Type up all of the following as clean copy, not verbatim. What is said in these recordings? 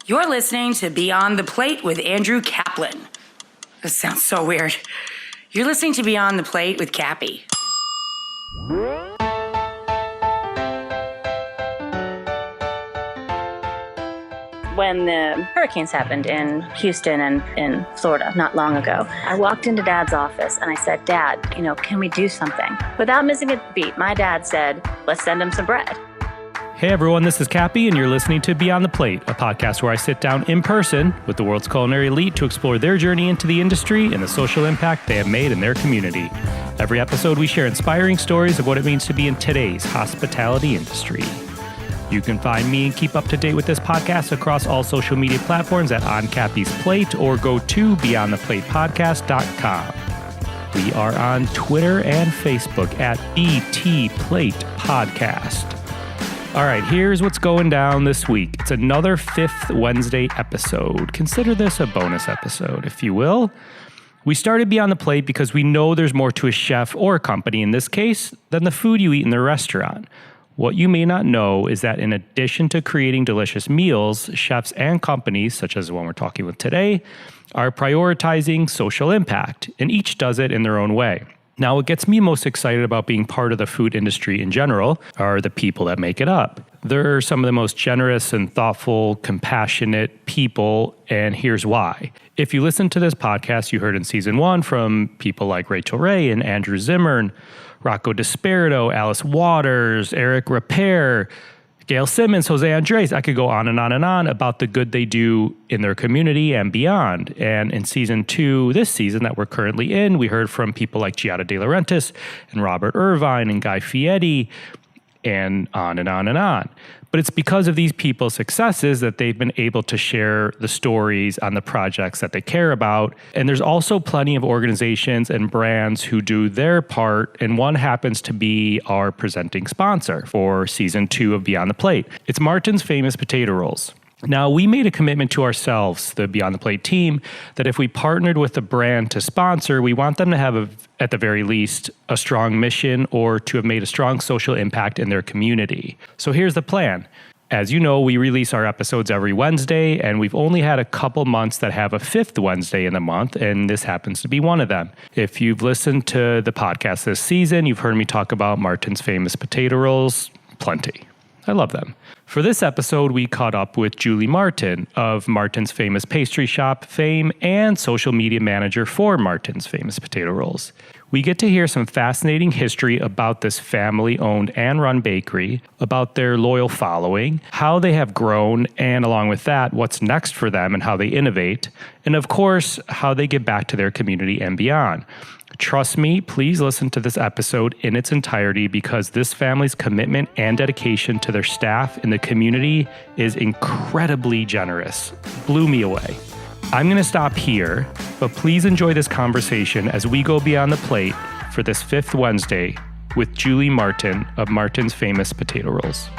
You're listening to Beyond the Plate with Andrew Kaplan. This sounds so weird. You're listening to Beyond the Plate with Cappy. When the hurricanes happened in Houston and in Florida not long ago, I walked into Dad's office and I said, Dad, can we do something? Without missing a beat, my dad said, let's send him some bread. Hey everyone, this is Cappy, and you're listening to Beyond the Plate, a podcast where I sit down in person with the world's culinary elite to explore their journey into the industry and the social impact they have made in their community. Every episode, we share inspiring stories of what it means to be in today's hospitality industry. You can find me and keep up to date with this podcast across all social media platforms at On Cappy's Plate or go to BeyondThePlatePodcast.com. We are on Twitter and Facebook at BT Plate Podcast. All right, here's what's going down this week. It's another Fifth Wednesday episode. Consider this a bonus episode, if you will. We started Beyond the Plate because we know there's more to a chef or a company, in this case, than the food you eat in the restaurant. What you may not know is that in addition to creating delicious meals, chefs and companies, such as the one we're talking with today, are prioritizing social impact, and each does it in their own way. Now, what gets me most excited about being part of the food industry in general are the people that make it up. They're some of the most generous and thoughtful, compassionate people, and here's why. If you listen to this podcast, you heard in season 1 from people like Rachel Ray and Andrew Zimmern, Rocco Desperado, Alice Waters, Eric Repair, Gail Simmons, Jose Andres. I could go on and on and on about the good they do in their community and beyond. And in season 2, this season that we're currently in, we heard from people like Giada De Laurentiis and Robert Irvine and Guy Fieri and on and on and on. But it's because of these people's successes that they've been able to share the stories on the projects that they care about. And there's also plenty of organizations and brands who do their part, and one happens to be our presenting sponsor for season 2 of Beyond the Plate. It's Martin's Famous Potato Rolls. Now, we made a commitment to ourselves, the Beyond the Plate team, that if we partnered with a brand to sponsor, we want them to have, at the very least, a strong mission or to have made a strong social impact in their community. So here's the plan. As you know, we release our episodes every Wednesday, and we've only had a couple months that have a fifth Wednesday in the month, and this happens to be one of them. If you've listened to the podcast this season, you've heard me talk about Martin's Famous Potato Rolls plenty. I love them. For this episode, we caught up with Julie Martin of Martin's Famous Pastry Shop fame and social media manager for Martin's Famous Potato Rolls. We get to hear some fascinating history about this family-owned and run bakery, about their loyal following, how they have grown, and along with that, what's next for them and how they innovate, and of course, how they give back to their community and beyond. Trust me, please listen to this episode in its entirety because this family's commitment and dedication to their staff and the community is incredibly generous. Blew me away. I'm going to stop here, but please enjoy this conversation as we go beyond the plate for this fifth Wednesday with Julie Martin of Martin's Famous Potato Rolls.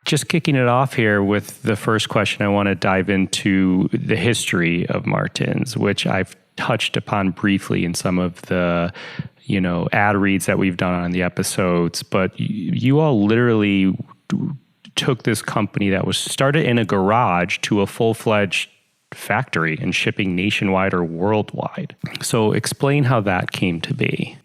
Just kicking it off here with the first question, I want to dive into the history of Martin's, which I've touched upon briefly in some of the, ad reads that we've done on the episodes, but you all literally took this company that was started in a garage to a full-fledged factory and shipping nationwide or worldwide. So explain how that came to be.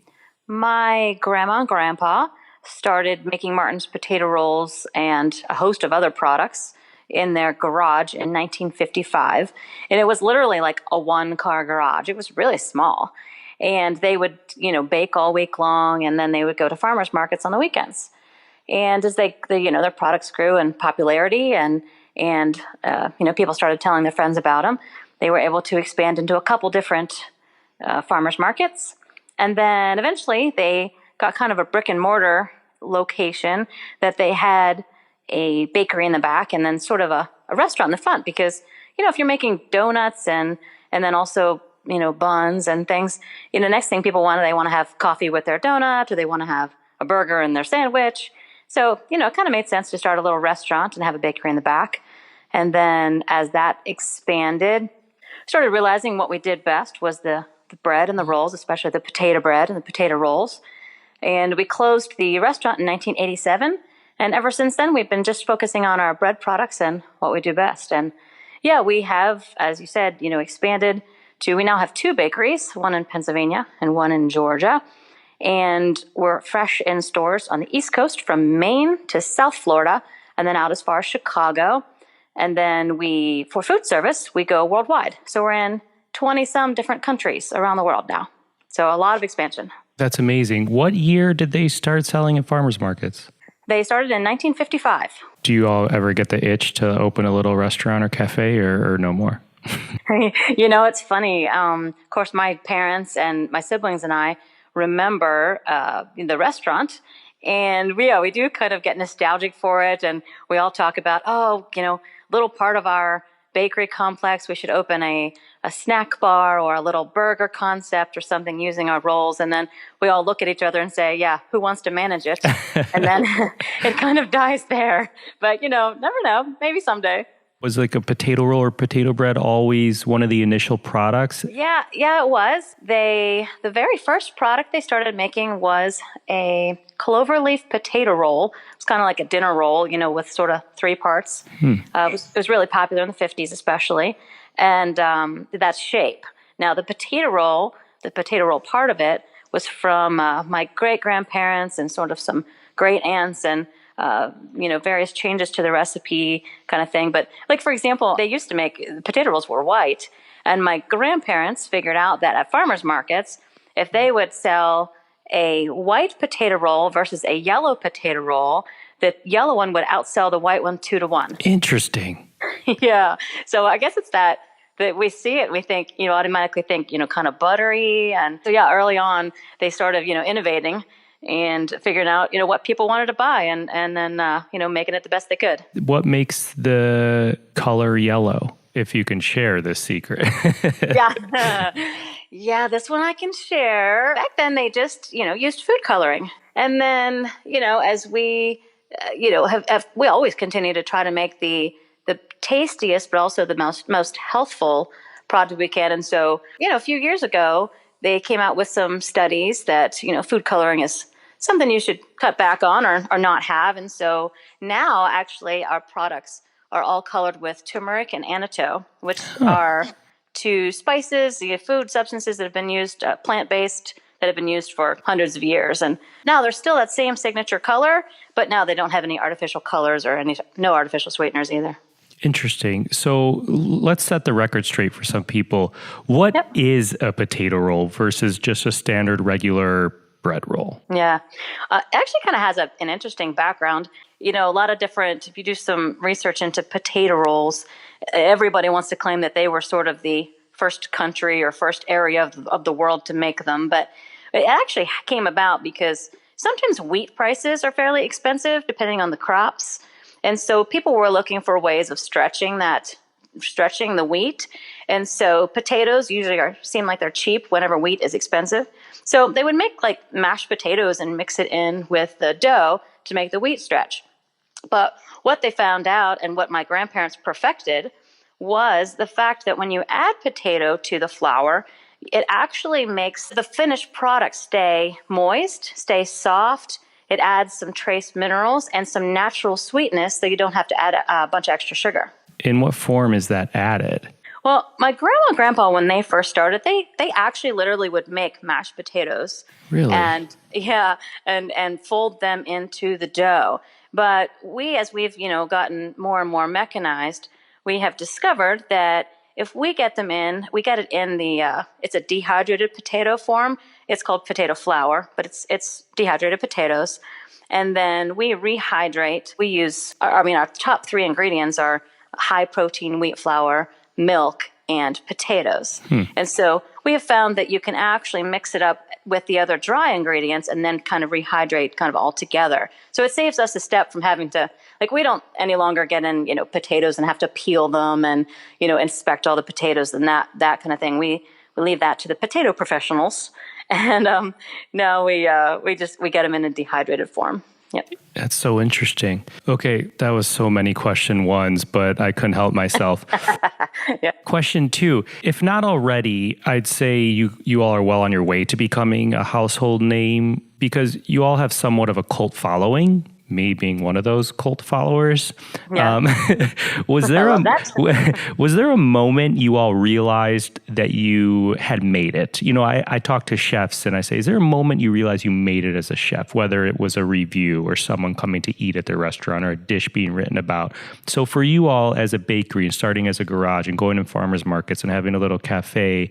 My grandma and grandpa started making Martin's potato rolls and a host of other products in their garage in 1955. And it was literally like a one-car garage. It was really small. And they would, bake all week long, and then they would go to farmers markets on the weekends. And as their products grew in popularity and people started telling their friends about them, they were able to expand into a couple different farmers markets. And then eventually they got kind of a brick and mortar location that they had a bakery in the back and then sort of a restaurant in the front because, if you're making donuts and then also, buns and things, next thing people they want to have coffee with their donut or they want to have a burger in their sandwich. So, it kind of made sense to start a little restaurant and have a bakery in the back. And then as that expanded, started realizing what we did best was the bread and the rolls, especially the potato bread and the potato rolls. And we closed the restaurant in 1987 And ever since then, we've been just focusing on our bread products and what we do best. And yeah, we have, as you said, expanded to, we now have 2 bakeries, one in Pennsylvania and one in Georgia. And we're fresh in stores on the East Coast from Maine to South Florida, and then out as far as Chicago. And then for food service, we go worldwide. So we're in 20-some different countries around the world now. So a lot of expansion. That's amazing. What year did they start selling at farmers markets? They started in 1955. Do you all ever get the itch to open a little restaurant or cafe or no more? It's funny. Of course, my parents and my siblings and I remember the restaurant. And we do kind of get nostalgic for it. And we all talk about, little part of our bakery complex, we should open a snack bar or a little burger concept or something using our rolls. And then we all look at each other and say, yeah, who wants to manage it? And then it kind of dies there. But, never know. Maybe someday. Was like a potato roll or potato bread always one of the initial products? Yeah, it was. The very first product they started making was a clover leaf potato roll. It's kind of like a dinner roll, with sort of 3 parts. It was really popular in the 50s especially. And that shape. Now, the potato roll part of it was from my great-grandparents and sort of some great-aunts and various changes to the recipe kind of thing. But like, for example, they used to make potato rolls were white. And my grandparents figured out that at farmers markets, if they would sell a white potato roll versus a yellow potato roll, the yellow one would outsell the white one 2-to-1. Interesting. Yeah. So I guess it's that we see it, we think, automatically think, kind of buttery. And so, yeah, early on, they started, innovating and figuring out, what people wanted to buy and then, making it the best they could. What makes the color yellow, if you can share this secret? Yeah, this one I can share. Back then, they just, used food coloring. And then, as we, we always continue to try to make the tastiest, but also the most healthful product we can. And so, a few years ago, they came out with some studies that, food coloring is something you should cut back on or not have. And so now actually our products are all colored with turmeric and annatto, which are 2 spices, food substances that have been used, plant-based, that have been used for hundreds of years. And now they're still that same signature color, but now they don't have any artificial colors or no artificial sweeteners either. Interesting. So let's set the record straight for some people. What is a potato roll versus just a standard regular bread roll? Yeah. It actually kind of has an interesting background. A lot of different, if you do some research into potato rolls, everybody wants to claim that they were sort of the first country or first area of the world to make them. But it actually came about because sometimes wheat prices are fairly expensive depending on the crops. And so people were looking for ways of stretching the wheat. And so potatoes usually seem like they're cheap whenever wheat is expensive. So they would make like mashed potatoes and mix it in with the dough to make the wheat stretch. But what they found out and what my grandparents perfected was the fact that when you add potato to the flour, it actually makes the finished product stay moist, stay soft. It adds some trace minerals and some natural sweetness so you don't have to add a bunch of extra sugar. In what form is that added? Well, my grandma and grandpa, when they first started, they actually literally would make mashed potatoes. Really? And fold them into the dough. But as we've, gotten more and more mechanized, we have discovered that if we get them in, we get it in it's a dehydrated potato form. It's called potato flour, but it's dehydrated potatoes. And then we rehydrate. We use, our top 3 ingredients are high protein wheat flour, milk, and potatoes. And so we have found that you can actually mix it up with the other dry ingredients and then kind of rehydrate kind of all together. So it saves us a step from having to, we don't any longer get in, potatoes and have to peel them and, inspect all the potatoes and that kind of thing. We leave that to the potato professionals. And now we get them in a dehydrated form. Yep. That's so interesting. Okay, that was so many question 1s, but I couldn't help myself. Yeah. Question 2, if not already, I'd say you all are well on your way to becoming a household name because you all have somewhat of a cult following. me being one of those cult followers. Yeah. Was I there love that. was there a moment you all realized that you had made it? You know, I talk to chefs and I say, is there a moment you realize you made it as a chef, whether it was a review or someone coming to eat at their restaurant or a dish being written about? So for you all as a bakery and starting as a garage and going to farmers markets and having a little cafe,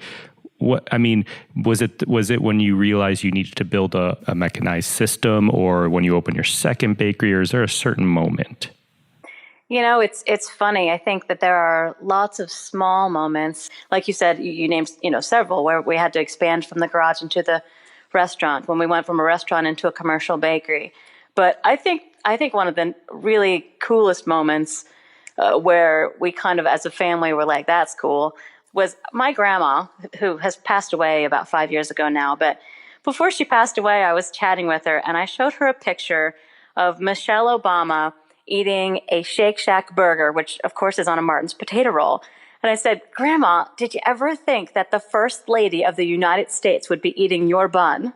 was it when you realized you needed to build a mechanized system, or when you opened your second bakery, or is there a certain moment? You know, it's funny. I think that there are lots of small moments, like you said, you named, several where we had to expand from the garage into the restaurant, when we went from a restaurant into a commercial bakery. But I think one of the really coolest moments where we kind of, as a family, were like, that's cool, was my grandma, who has passed away about 5 years ago now. But before she passed away, I was chatting with her, and I showed her a picture of Michelle Obama eating a Shake Shack burger, which, of course, is on a Martin's potato roll. And I said, Grandma, did you ever think that the First Lady of the United States would be eating your bun?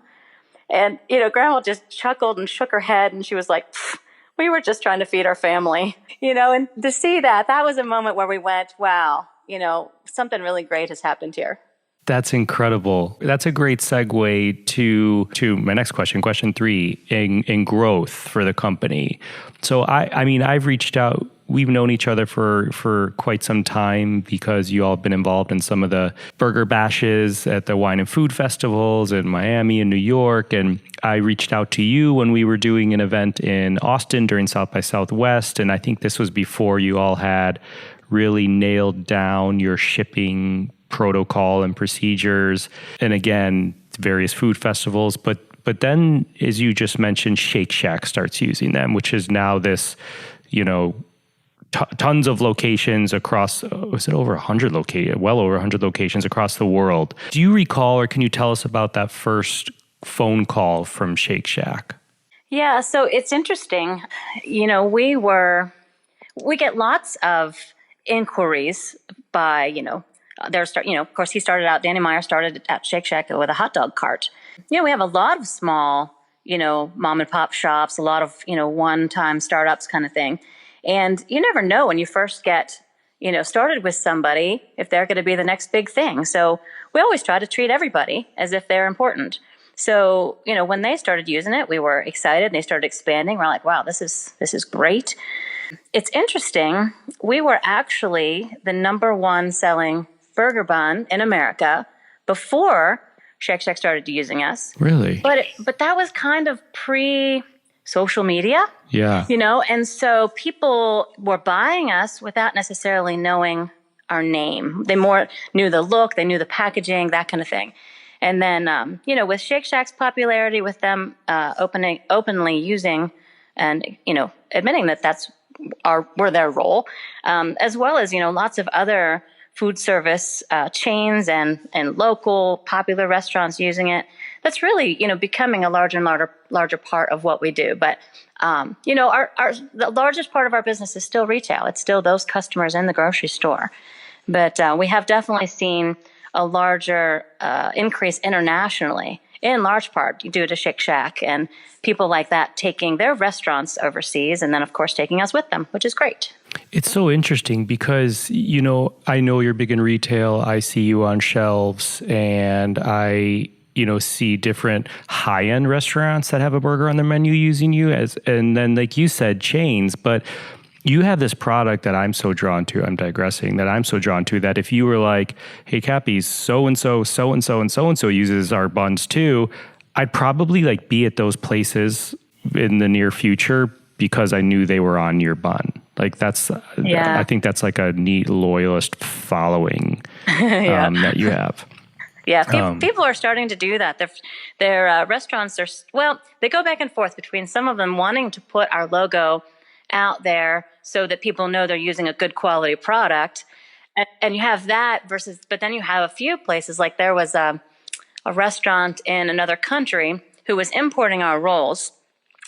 And, Grandma just chuckled and shook her head, and she was like, we were just trying to feed our family, and to see that was a moment where we went, wow, something really great has happened here. That's incredible. That's a great segue to my next question, question 3, in growth for the company. So I've reached out. We've known each other for quite some time because you all have been involved in some of the burger bashes at the wine and food festivals in Miami and New York. And I reached out to you when we were doing an event in Austin during South by Southwest. And I think this was before you all had really nailed down your shipping protocol and procedures. And again, various food festivals. But then, as you just mentioned, Shake Shack starts using them, which is now this, tons of locations across, was it over 100 locations, well over 100 locations across the world. Do you recall, or can you tell us about that first phone call from Shake Shack? Yeah, so it's interesting. We get lots of inquiries by, of course, Danny Meyer started at Shake Shack with a hot dog cart. We have a lot of small, mom and pop shops, a lot of, one-time startups kind of thing. And you never know when you first get, started with somebody, if they're going to be the next big thing. So we always try to treat everybody as if they're important. So, when they started using it, we were excited. They started expanding. We're like, wow, this is great. It's interesting. We were actually the #1 selling burger bun in America before Shake Shack started using us. Really? But that was kind of pre-social media. Yeah. And so people were buying us without necessarily knowing our name. They more knew the look, they knew the packaging, that kind of thing. And then, with Shake Shack's popularity, with them openly using and, admitting that we're their role, as well as, lots of other food service chains and local popular restaurants using it. That's really, becoming a larger and larger part of what we do. But, the largest part of our business is still retail. It's still those customers in the grocery store. But we have definitely seen a larger increase internationally, in large part due to Shake Shack and people like that taking their restaurants overseas and then, of course, taking us with them, which is great. It's so interesting because, I know you're big in retail. I see you on shelves, and I, see different high-end restaurants that have a burger on their menu using you and then, like you said, chains. But you have this product that I'm so drawn to. I'm digressing. That I'm so drawn to that if you were like, hey, Cappy, so-and-so, so-and-so, and so-and-so uses our buns too, I'd probably be at those places in the near future because I knew they were on your bun. I think that's like a neat loyalist following that you have. Yeah, people are starting to do that. Their restaurants they go back and forth between some of them wanting to put our logo out there so that people know they're using a good quality product. And you have that but then you have a few places, like there was a restaurant in another country who was importing our rolls.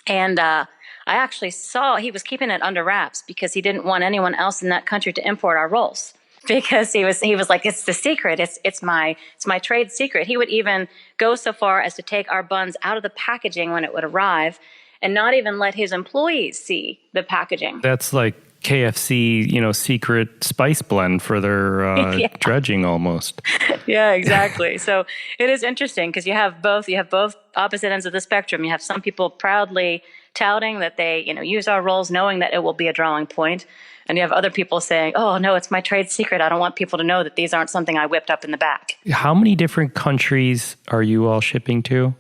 And I actually saw he was keeping it under wraps because he didn't want anyone else in that country to import our rolls. Because he was like, it's the secret. It's my trade secret. He would even go so far as to take our buns out of the packaging when it would arrive and not even let his employees see the packaging. That's like KFC, secret spice blend for their Yeah. dredging almost. Yeah, exactly. So it is interesting because you have both opposite ends of the spectrum. You have some people proudly touting that they, use our rolls knowing that it will be a drawing point. And you have other people saying, oh, no, it's my trade secret. I don't want people to know that these aren't something I whipped up in the back. How many different countries are you all shipping to?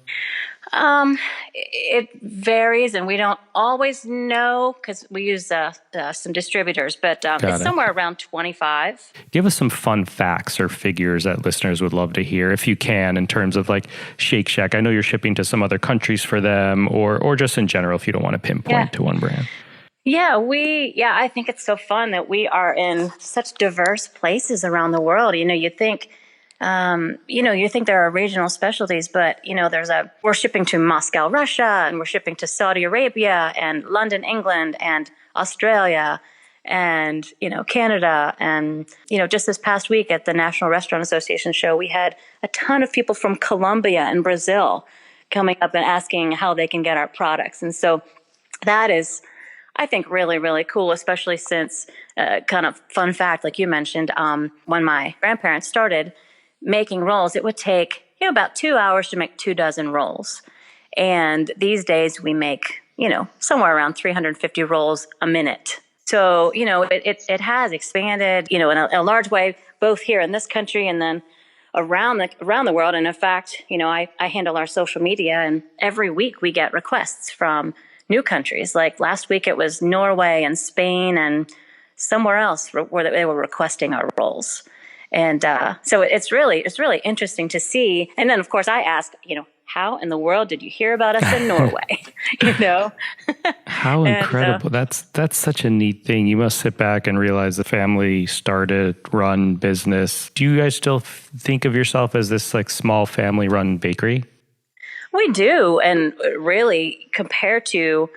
It varies, and we don't always know because we use some distributors, but it's somewhere around 25. Give us some fun facts or figures that listeners would love to hear, if you can, in terms of like Shake Shack. I know you're shipping to some other countries for them, or just in general, if you don't want to pinpoint to one brand. Yeah, I think it's so fun that we are in such diverse places around the world. You think there are regional specialties, but we're shipping to Moscow, Russia, and we're shipping to Saudi Arabia and London, England, and Australia, and Canada, and just this past week at the National Restaurant Association show, we had a ton of people from Colombia and Brazil coming up and asking how they can get our products, and so that is, I think, really, really cool, especially since, kind of fun fact, like you mentioned, when my grandparents started making rolls, it would take about 2 hours to make 24 rolls. And these days we make, somewhere around 350 rolls a minute. So, it has expanded, in a large way, both here in this country and then around the world. And in fact, I handle our social media, and every week we get requests from new countries. Like last week it was Norway and Spain and somewhere else where they were requesting our rolls. And so it's really interesting to see. And then, of course, I ask, how in the world did you hear about us in Norway? How incredible. That's such a neat thing. You must sit back and realize the family started, run business. Do you guys still think of yourself as this like small family run bakery? We do. And really, compared to,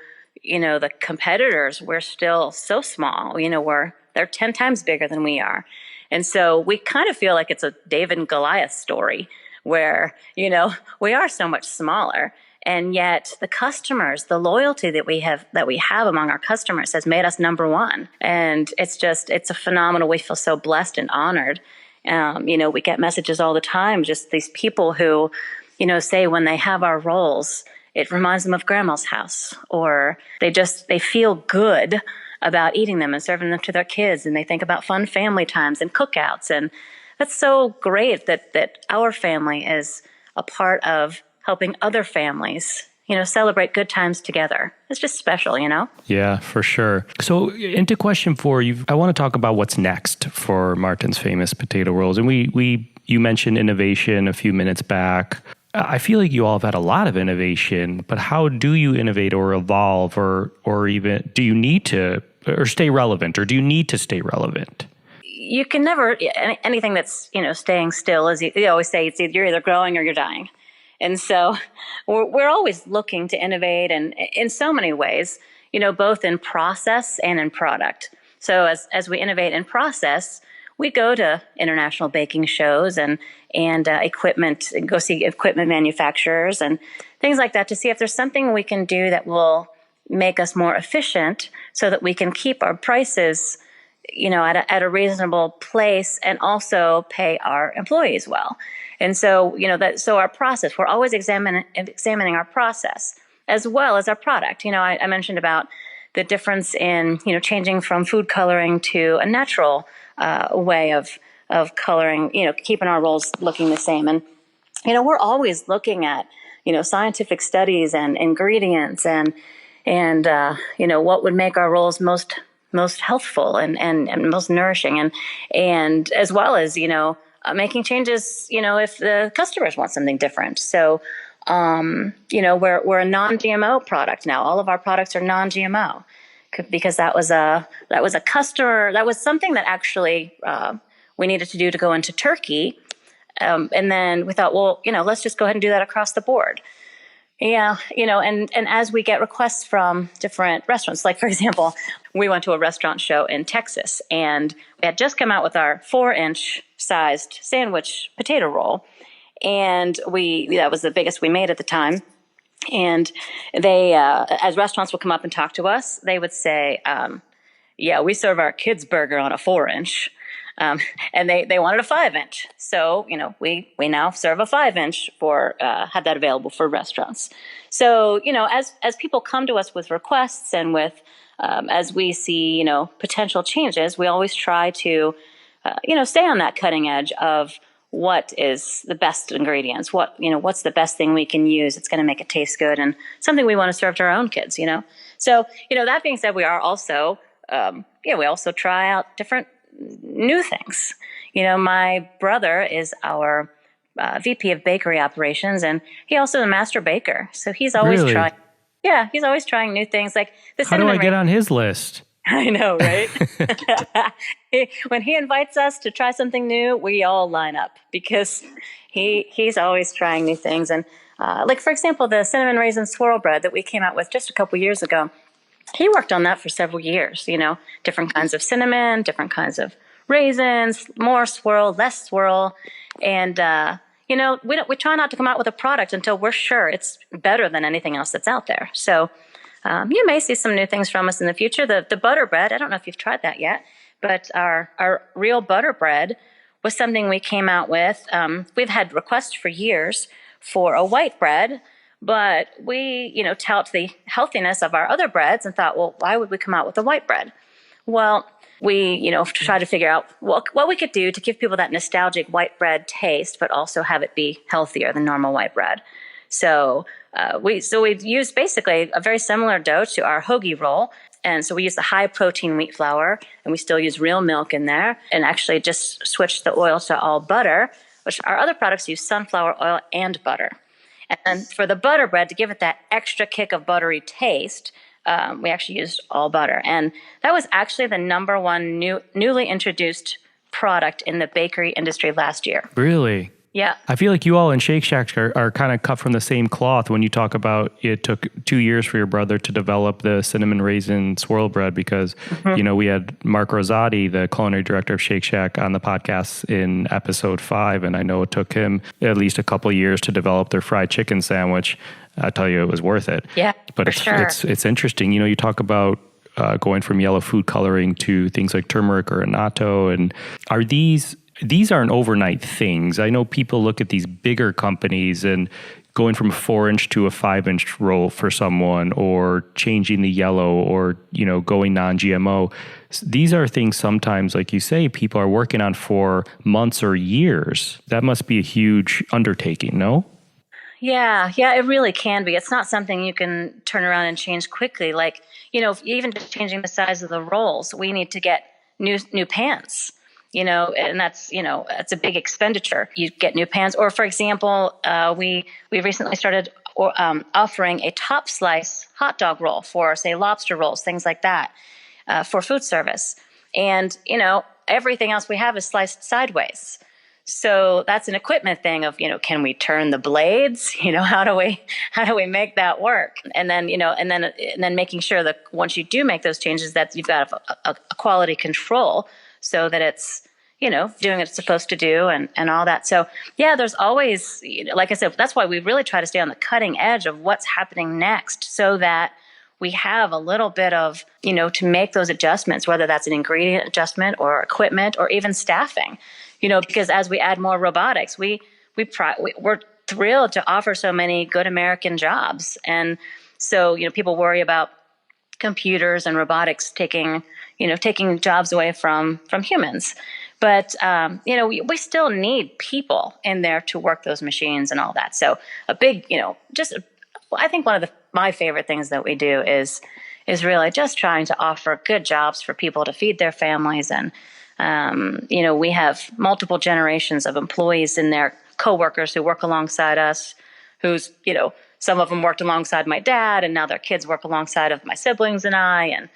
the competitors, we're still so small. They're 10 times bigger than we are. And so we kind of feel like it's a David and Goliath story where, we are so much smaller. And yet the customers, the loyalty that we have among our customers has made us number one. And it's a phenomenal. We feel so blessed and honored. We get messages all the time, just these people who, say when they have our rolls, it reminds them of grandma's house, or they feel good about eating them and serving them to their kids, and they think about fun family times and cookouts. And that's so great that our family is a part of helping other families, celebrate good times together. It's just special, Yeah, for sure. So into question 4, I want to talk about what's next for Martin's Famous Potato Rolls. And you mentioned innovation a few minutes back. I feel like you all have had a lot of innovation, but how do you innovate or evolve, or even do you need to, or stay relevant, or do you need to stay relevant? You can never, anything that's, staying still, as you always say, you're either growing or you're dying. And so we're always looking to innovate, and in so many ways, both in process and in product. So as we innovate in process, we go to international baking shows and equipment, go see equipment manufacturers and things like that to see if there's something we can do that will make us more efficient so that we can keep our prices, at a reasonable place and also pay our employees well. And so, so our process, we're always examining our process as well as our product. I mentioned about the difference in, changing from food coloring to a natural way of coloring, keeping our rolls looking the same. And, we're always looking at, scientific studies and ingredients and what would make our rolls most healthful and most nourishing, and as well as, making changes, if the customers want something different. So, we're a non-GMO product now. All of our products are non-GMO because that was a customer, that was something that actually we needed to do to go into Turkey. And then we thought, well, let's just go ahead and do that across the board. Yeah, and as we get requests from different restaurants, like, for example, we went to a restaurant show in Texas, and we had just come out with our 4-inch sized sandwich potato roll, and that was the biggest we made at the time. And they, as restaurants would come up and talk to us, they would say, yeah, we serve our kids burger on a 4-inch. And they wanted a 5-inch. So, we now serve a 5-inch have that available for restaurants. So, as people come to us with requests and as we see, potential changes, we always try to, stay on that cutting edge of what is the best ingredients, what's the best thing we can use. It's going to make it taste good and something we want to serve to our own kids, So, that being said, we are also, we also try out different new things. My brother is our VP of bakery operations, and he also is a master baker. So he's always Really? he's always trying new things. Like the How do I get on his list? I know, right? When he invites us to try something new, we all line up because he's always trying new things. And like, for example, the cinnamon raisin swirl bread that we came out with just a couple years ago, he worked on that for several years, different kinds of cinnamon, different kinds of raisins, more swirl, less swirl. And, we try not to come out with a product until we're sure it's better than anything else that's out there. So you may see some new things from us in the future. The butter bread, I don't know if you've tried that yet, but our real butter bread was something we came out with. We've had requests for years for a white bread, but we, tout the healthiness of our other breads and thought, well, why would we come out with a white bread? Well, we, try to figure out what we could do to give people that nostalgic white bread taste, but also have it be healthier than normal white bread. So we used basically a very similar dough to our hoagie roll. And so we use the high protein wheat flour, and we still use real milk in there, and actually just switched the oil to all butter, which our other products use sunflower oil and butter. And then for the butter bread, to give it that extra kick of buttery taste, we actually used all butter. And that was actually the number one newly introduced product in the bakery industry last year. Really? Yeah. I feel like you all in Shake Shack are kind of cut from the same cloth when you talk about it took 2 years for your brother to develop the cinnamon raisin swirl bread because, we had Mark Rosati, the culinary director of Shake Shack, on the podcast in episode 5. And I know it took him at least a couple of years to develop their fried chicken sandwich. I tell you, it was worth it. Yeah, but it's interesting. You talk about going from yellow food coloring to things like turmeric or annatto. And are these aren't overnight things. I know people look at these bigger companies and going from a 4-inch to a 5-inch roll for someone, or changing the yellow, or, going non-GMO. These are things sometimes, like you say, people are working on for months or years. That must be a huge undertaking, no? Yeah, it really can be. It's not something you can turn around and change quickly. Like, even just changing the size of the rolls, we need to get new pans. And that's a big expenditure. You get new pans, or for example, we recently started offering a top slice hot dog roll for, say, lobster rolls, things like that, for food service. And everything else we have is sliced sideways. So that's an equipment thing of, can we turn the blades? How do we make that work? And then, and then making sure that once you do make those changes, that you've got a quality control so that it's, doing what it's supposed to do and all that. So yeah, there's always, like I said, that's why we really try to stay on the cutting edge of what's happening next, so that we have a little bit of, to make those adjustments, whether that's an ingredient adjustment or equipment or even staffing, because as we add more robotics, we're thrilled to offer so many good American jobs. And so, people worry about computers and robotics taking jobs away from humans. But, we still need people in there to work those machines and all that. So a big, I think one of my favorite things that we do is really just trying to offer good jobs for people to feed their families. And, we have multiple generations of employees in there, coworkers who work alongside us, who's, some of them worked alongside my dad, and now their kids work alongside of my siblings and I, and,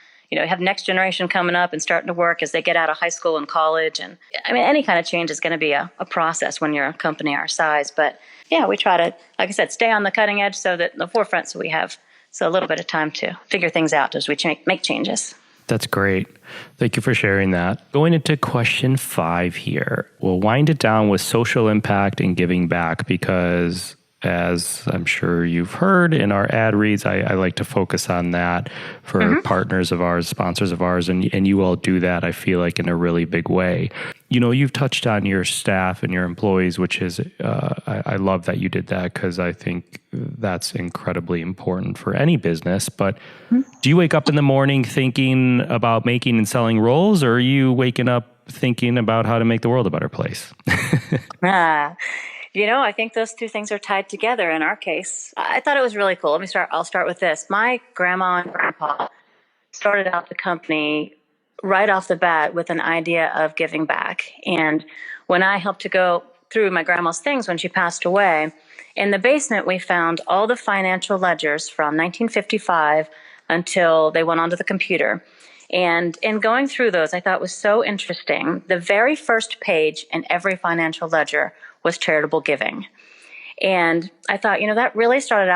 have next generation coming up and starting to work as they get out of high school and college. And I mean, any kind of change is going to be a process when you're a company our size. But yeah, we try to, like I said, stay on the cutting edge so that in the forefront, so we have a little bit of time to figure things out as we make changes. That's great. Thank you for sharing that. Going into question 5 here, we'll wind it down with social impact and giving back, because as I'm sure you've heard in our ad reads, I like to focus on that for partners of ours, sponsors of ours, and you all do that, I feel like, in a really big way. You've touched on your staff and your employees, which is, I love that you did that, because I think that's incredibly important for any business. But do you wake up in the morning thinking about making and selling rolls, or are you waking up thinking about how to make the world a better place? I think those two things are tied together in our case. I thought it was really cool. I'll start with this. My grandma and grandpa started out the company right off the bat with an idea of giving back. And when I helped to go through my grandma's things when she passed away, in the basement we found all the financial ledgers from 1955 until they went onto the computer. And in going through those, I thought was so interesting. The very first page in every financial ledger was charitable giving. And I thought, that really started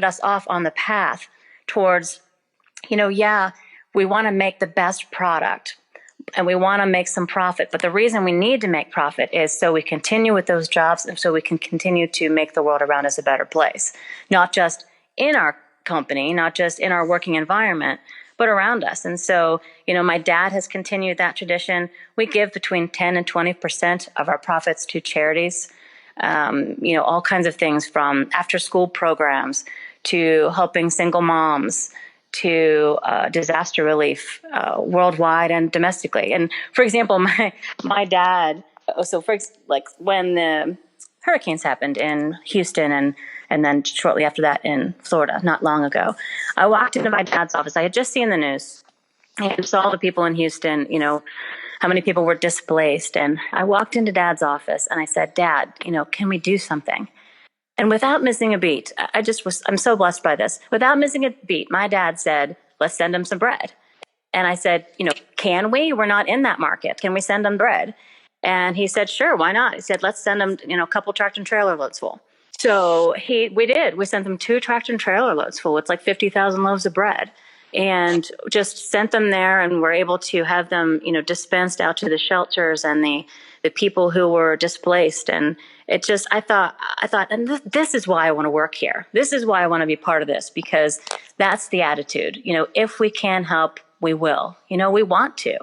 us off on the path towards, we want to make the best product and we want to make some profit. But the reason we need to make profit is so we continue with those jobs and so we can continue to make the world around us a better place, not just in our company, not just in our working environment, but around us. And so, my dad has continued that tradition. We give between 10 and 20% of our profits to charities, all kinds of things from after school programs to helping single moms to disaster relief worldwide and domestically. And for example, my dad, when the hurricanes happened in Houston and then shortly after that in Florida, not long ago, I walked into my dad's office. I had just seen the news and saw the people in Houston, how many people were displaced. And I walked into Dad's office and I said, Dad, can we do something? And without missing a beat, I'm so blessed by this. Without missing a beat, my dad said, let's send them some bread. And I said, can we? We're not in that market. Can we send them bread? And he said, sure, why not? He said, let's send them, a couple tractor and trailer loads full. So we did. We sent them 2 tractor and trailer loads full. It's like 50,000 loaves of bread. And just sent them there and were able to have them, dispensed out to the shelters and the people who were displaced. And it just, I thought, and this is why I want to work here. This is why I want to be part of this, because that's the attitude. If we can help, we will. We want to.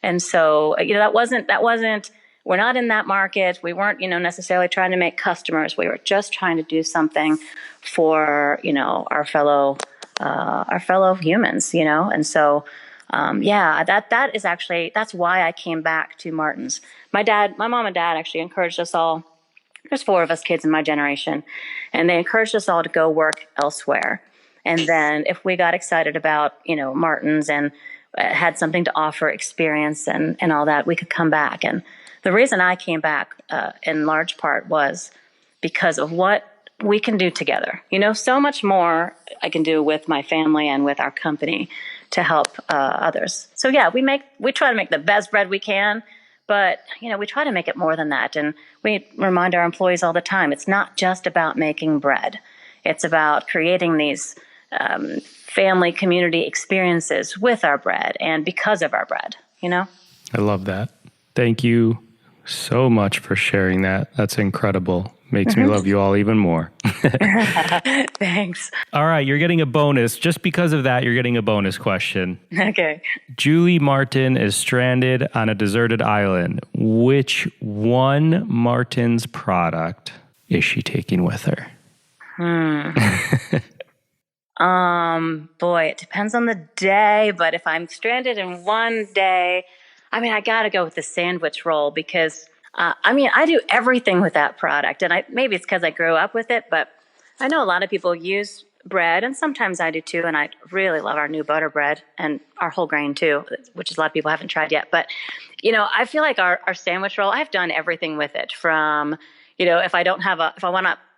And so, that wasn't, we're not in that market. We weren't, necessarily trying to make customers. We were just trying to do something for, our fellow humans, And so, that is actually, that's why I came back to Martin's. My mom and dad actually encouraged us all. There's 4 of us kids in my generation, and they encouraged us all to go work elsewhere. And then if we got excited about, Martin's and had something to offer, experience and all that, we could come back. And the reason I came back, in large part was because of what we can do together. So much more I can do with my family and with our company to help others. So yeah, we try to make the best bread we can, but we try to make it more than that. And we remind our employees all the time, it's not just about making bread. It's about creating these family community experiences with our bread and because of our bread, I love that. Thank you so much for sharing that. That's incredible. Makes me love you all even more. Thanks. All right, you're getting a bonus. Just because of that, you're getting a bonus question. Okay. Julie Martin is stranded on a deserted island. Which one Martin's product is she taking with her? Boy, it depends on the day, but if I'm stranded in one day, I got to go with the sandwich roll because I do everything with that product, and maybe it's because I grew up with it, but I know a lot of people use bread, and sometimes I do too, and I really love our new butter bread and our whole grain too, which a lot of people haven't tried yet. But, I feel like our sandwich roll, I've done everything with it from,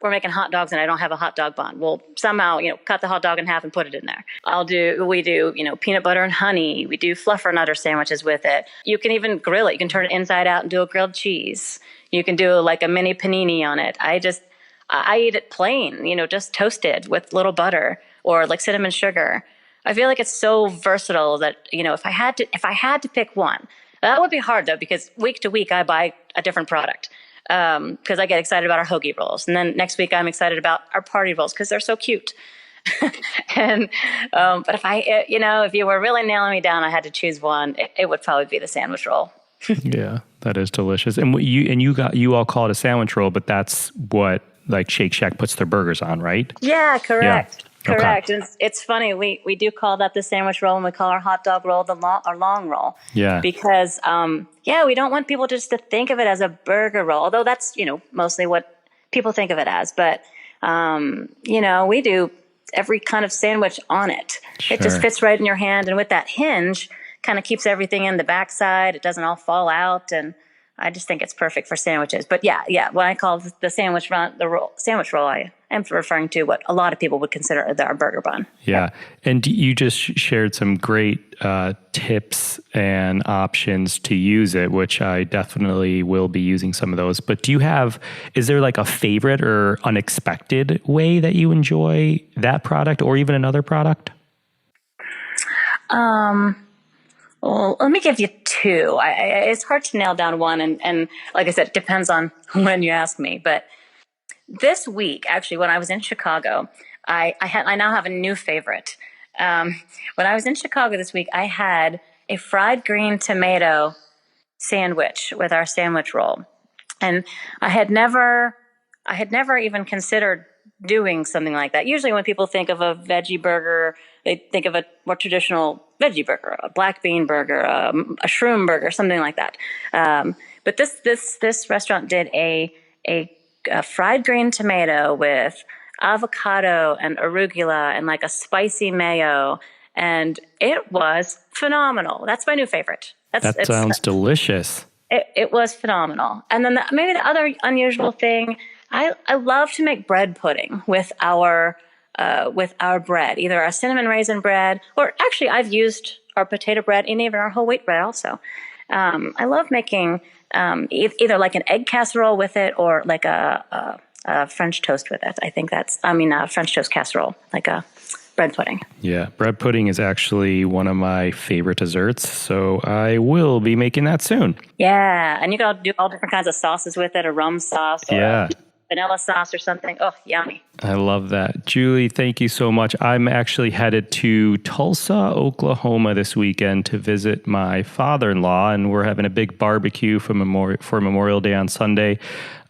we're making hot dogs and I don't have a hot dog bun. Well, somehow, cut the hot dog in half and put it in there. We do, peanut butter and honey. We do fluffernutter sandwiches with it. You can even grill it. You can turn it inside out and do a grilled cheese. You can do like a mini panini on it. I eat it plain, just toasted with little butter or like cinnamon sugar. I feel like it's so versatile that, if I had to pick one, that would be hard though, because week to week I buy a different product. because I get excited about our hoagie rolls. And then next week I'm excited about our party rolls because they're so cute. And but if you were really nailing me down, I had to choose one. It would probably be the sandwich roll. Yeah, that is delicious. And you all call it a sandwich roll, but that's what like Shake Shack puts their burgers on, right? Yeah, correct. Yeah. Correct. Okay. And it's funny. We do call that the sandwich roll, and we call our hot dog roll our long roll. Yeah. Because we don't want people just to think of it as a burger roll, although that's mostly what people think of it as. But we do every kind of sandwich on it. Sure. It just fits right in your hand, and with that hinge, kind of keeps everything in the backside. It doesn't all fall out, and I just think it's perfect for sandwiches. But yeah. When I call the sandwich roll, I am referring to what a lot of people would consider our burger bun. Yeah. And you just shared some great tips and options to use it, which I definitely will be using some of those. But is there like a favorite or unexpected way that you enjoy that product or even another product? Well, let me give you two. It's hard to nail down one, and like I said, it depends on when you ask me. But this week, actually, when I was in Chicago, I now have a new favorite. When I was in Chicago this week, I had a fried green tomato sandwich with our sandwich roll, and I had never even considered doing something like that. Usually when people think of a veggie burger, they think of a more traditional veggie burger, a black bean burger, a shroom burger, something like that. But this restaurant did a fried green tomato with avocado and arugula and like a spicy mayo, and it was phenomenal. That's my new favorite. That sounds delicious. It was phenomenal. And then maybe the other unusual thing, I love to make bread pudding with our bread, either our cinnamon raisin bread, or actually I've used our potato bread and even our whole wheat bread also. I love making either like an egg casserole with it or like a French toast with it. I think French toast casserole, like a bread pudding. Yeah, bread pudding is actually one of my favorite desserts, so I will be making that soon. Yeah, and you can do all different kinds of sauces with it, a rum sauce or yeah. vanilla sauce or something. Oh, yummy. I love that. Julie, thank you so much. I'm actually headed to Tulsa, Oklahoma this weekend to visit my father-in-law, and we're having a big barbecue for Memorial Day on Sunday.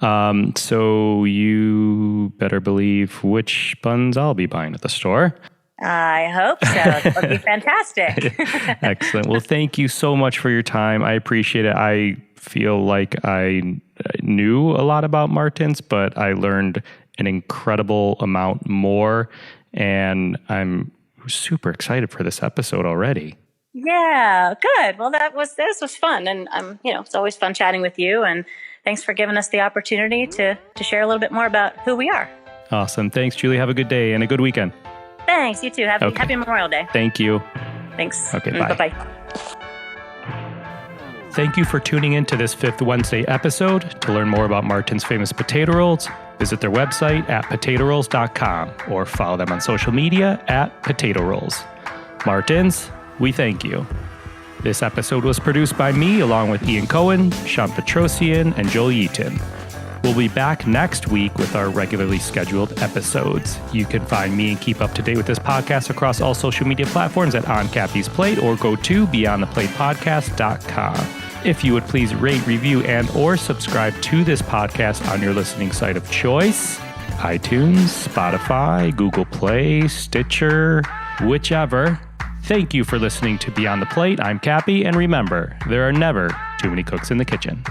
So you better believe which buns I'll be buying at the store. I hope so. It would be fantastic. Excellent. Well, thank you so much for your time. I appreciate it. I feel like I knew a lot about Martins, but I learned an incredible amount more, and I'm super excited for this episode already. Yeah, good. Well, this was fun, and it's always fun chatting with you, and thanks for giving us the opportunity to share a little bit more about who we are. Awesome. Thanks, Julie. Have a good day and a good weekend. Thanks. You too. Happy Memorial Day. Thank you. Thanks. Okay, bye. Bye-bye. Thank you for tuning in to this Fifth Wednesday episode. To learn more about Martin's famous potato rolls, visit their website at potatorolls.com or follow them on social media at Potato Rolls. Martins, we thank you. This episode was produced by me along with Ian Cohen, Sean Petrosian, and Joel Yeaton. We'll be back next week with our regularly scheduled episodes. You can find me and keep up to date with this podcast across all social media platforms at On Cappy's Plate or go to beyondtheplatepodcast.com. If you would please rate, review, and or subscribe to this podcast on your listening site of choice, iTunes, Spotify, Google Play, Stitcher, whichever. Thank you for listening to Beyond the Plate. I'm Cappy, and remember, there are never too many cooks in the kitchen.